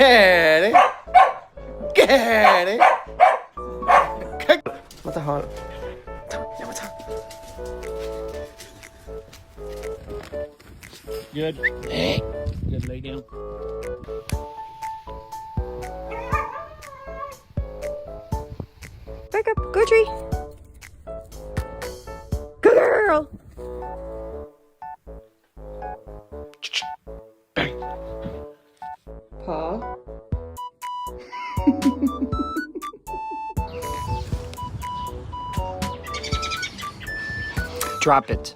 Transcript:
Get it. Get it. What the hell? Good. Good, lay down. Back up. Go tree. Good girl. Paw. Drop it.